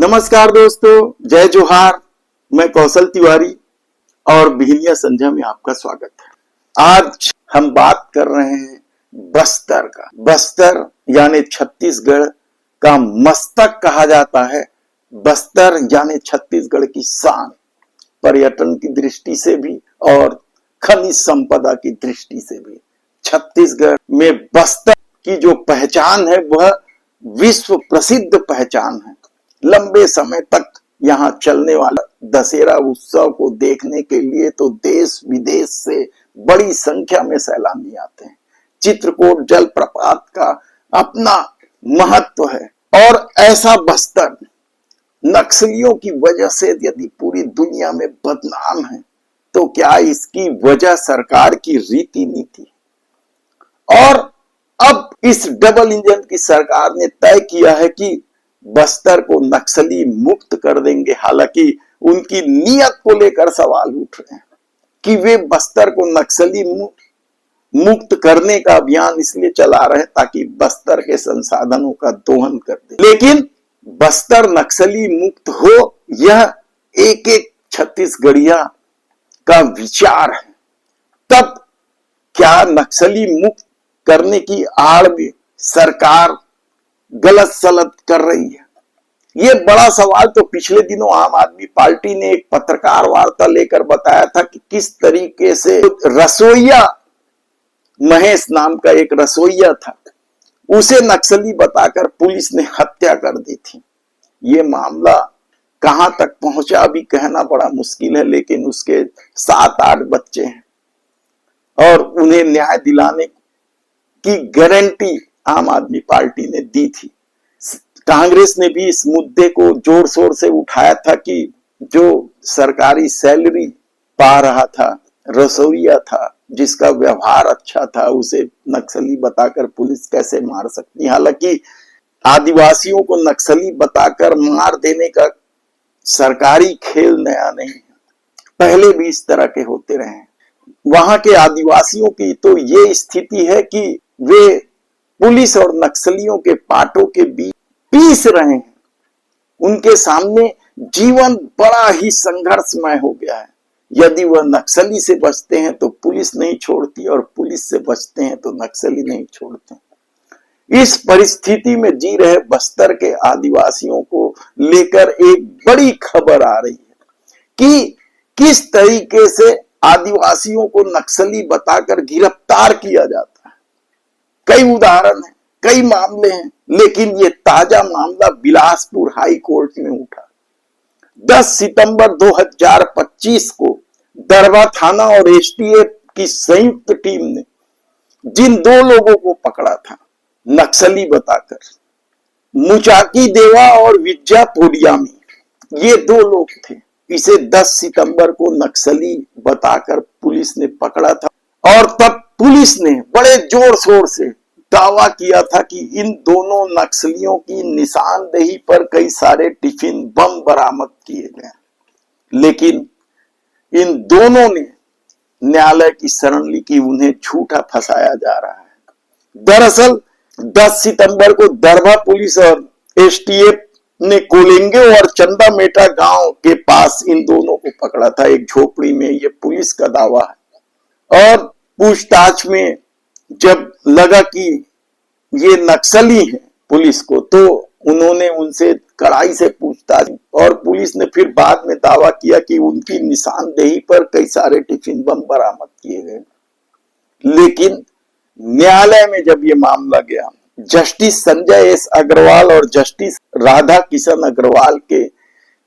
नमस्कार दोस्तों, जय जोहार। मैं कौशल तिवारी और बिहनिया संध्या में आपका स्वागत है। आज हम बात कर रहे हैं बस्तर का। बस्तर यानी छत्तीसगढ़ का मस्तक कहा जाता है। बस्तर यानी छत्तीसगढ़ की शान, पर्यटन की दृष्टि से भी और खनिज संपदा की दृष्टि से भी। छत्तीसगढ़ में बस्तर की जो पहचान है वह विश्व प्रसिद्ध पहचान है। लंबे समय तक यहाँ चलने वाला दशहरा उत्सव को देखने के लिए तो देश विदेश से बड़ी संख्या में सैलानी आते हैं। चित्रकूट जलप्रपात का अपना महत्व है और ऐसा बस्तर नक्सलियों की वजह से यदि पूरी दुनिया में बदनाम है तो क्या इसकी वजह सरकार की रीति नीति। और अब इस डबल इंजन की सरकार ने तय किया है कि बस्तर को नक्सली मुक्त कर देंगे। हालांकि उनकी नीयत को लेकर सवाल उठ रहे हैं कि वे बस्तर को नक्सली मुक्त करने का अभियान इसलिए चला रहे हैं ताकि बस्तर के संसाधनों का दोहन कर दे। लेकिन बस्तर नक्सली मुक्त हो, यह एक एक छत्तीसगढ़िया का विचार है। तब क्या नक्सली मुक्त करने की आड़ में सरकार गलत सलत कर रही है? ये बड़ा सवाल तो पिछले दिनों आम आदमी पार्टी ने एक पत्रकार वार्ता लेकर बताया था कि किस तरीके से रसोइया, महेश नाम का एक रसोइया था, उसे नक्सली बताकर पुलिस ने हत्या कर दी थी। ये मामला कहां तक पहुंचा अभी कहना बड़ा मुश्किल है, लेकिन उसके 7-8 बच्चे हैं और उन्हें न्याय दिलाने की गारंटी आम आदमी पार्टी ने दी थी। कांग्रेस ने भी इस मुद्दे को जोर शोर से उठाया था कि जो सरकारी सैलरी पा रहा था, रसोइया था, जिसका व्यवहार अच्छा था, उसे नक्सली बताकर पुलिस कैसे मार सकती। हालांकि आदिवासियों को नक्सली बताकर मार देने का सरकारी खेल नया नहीं है, पहले भी इस तरह के होते रहे हैं। वहां के आदिवासियों की तो ये स्थिति है कि वे पुलिस और नक्सलियों के पाटों के बीच पीस रहे हैं। उनके सामने जीवन बड़ा ही संघर्षमय हो गया है। यदि वह नक्सली से बचते हैं तो पुलिस नहीं छोड़ती और पुलिस से बचते हैं तो नक्सली नहीं छोड़ते। इस परिस्थिति में जी रहे बस्तर के आदिवासियों को लेकर एक बड़ी खबर आ रही है कि किस तरीके से आदिवासियों को नक्सली बताकर गिरफ्तार किया जाता है। कई उदाहरण हैं, कई मामले हैं, लेकिन ये ताजा मामला बिलासपुर हाई कोर्ट में उठा। 10 सितंबर 2025 को दरबा थाना और एसटीएफ की संयुक्त टीम ने जिन 2 लोगों को पकड़ा था नक्सली बताकर, मुचाकी देवा और विद्या पोडियामी, ये 2 लोग थे। इसे 10 सितंबर को नक्सली बताकर पुलिस ने पकड़ा था और तब पुलिस ने बड़े जोर शोर से दावा किया था कि इन दोनों नक्सलियों की निशानदेही पर कई सारे टिफिन बम बरामद किए गए। लेकिन इन दोनों ने न्यायालय की शरण ली कि उन्हें झूठा फंसाया जा रहा है। दरअसल 10 सितंबर को दरभा पुलिस और एसटीएफ ने कोलिंगे और चंदा मेटा गांव के पास इन दोनों को पकड़ा था, एक झोपड़ी में। ये पुलिस का दावा है। और पूछताछ में जब लगा कि ये नक्सली हैं पुलिस को, तो उन्होंने उनसे कड़ाई से पूछताछ और पुलिस ने फिर बाद में दावा किया कि उनकी निशानदेही पर कई सारे टिफिन बम बरामद किए गए। लेकिन न्यायालय में जब ये मामला गया, जस्टिस संजय एस अग्रवाल और जस्टिस राधा किशन अग्रवाल के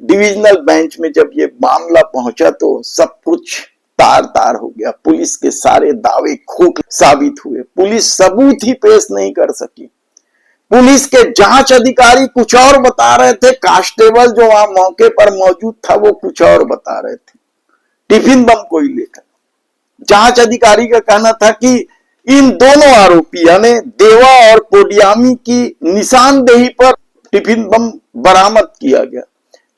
डिविजनल बेंच में जब ये मामला पहुंचा तो सब कुछ तार तार हो गया। पुलिस के सारे दावे खोखले साबित हुए। पुलिस सबूत ही पेश नहीं कर सकी। पुलिस के जांच अधिकारी कुछ और बता रहे थे, कांस्टेबल जो वहां मौके पर मौजूद था वो कुछ और बता रहे थे टिफिन बम को लेकर। जांच अधिकारी का कहना था कि इन दोनों आरोपी यानी देवा और पोडियामी की निशानदेही पर टिफिन बम बरामद किया गया।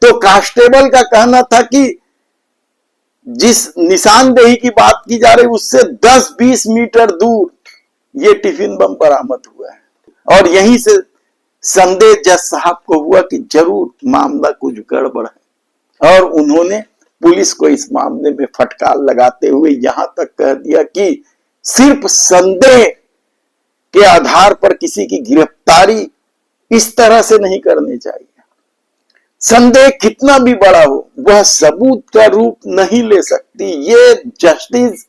तो कांस्टेबल का कहना था कि जिस निशानदेही की बात की जा रही उससे 10-20 मीटर दूर ये टिफिन बम बरामद हुआ है और यहीं से संदेह जज साहब को हुआ कि जरूर मामला कुछ गड़बड़ है और उन्होंने पुलिस को इस मामले में फटकार लगाते हुए यहां तक कह दिया कि सिर्फ संदेह के आधार पर किसी की गिरफ्तारी इस तरह से नहीं करनी चाहिए। संदेह कितना भी बड़ा हो वह सबूत का रूप नहीं ले सकती। ये जस्टिस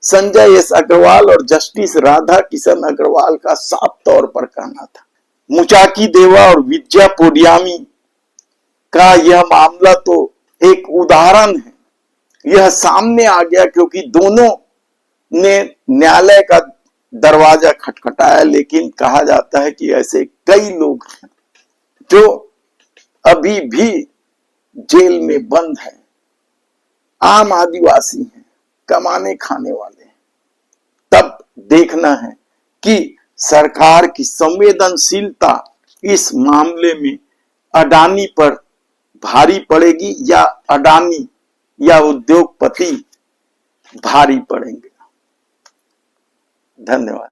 संजय एस अग्रवाल और जस्टिस राधा किशन अग्रवाल का साफ तौर पर कहना था। मुचाकी देवा और विद्या पोडियामी का यह मामला तो एक उदाहरण है। यह सामने आ गया क्योंकि दोनों ने न्यायालय का दरवाजा खटखटाया, लेकिन कहा जाता है कि ऐसे कई लोग हैं जो अभी भी जेल में बंद हैं, आम आदिवासी हैं, कमाने खाने वाले हैं। तब देखना है कि सरकार की संवेदनशीलता इस मामले में अडानी पर भारी पड़ेगी या अडानी या उद्योगपति भारी पड़ेंगे। धन्यवाद।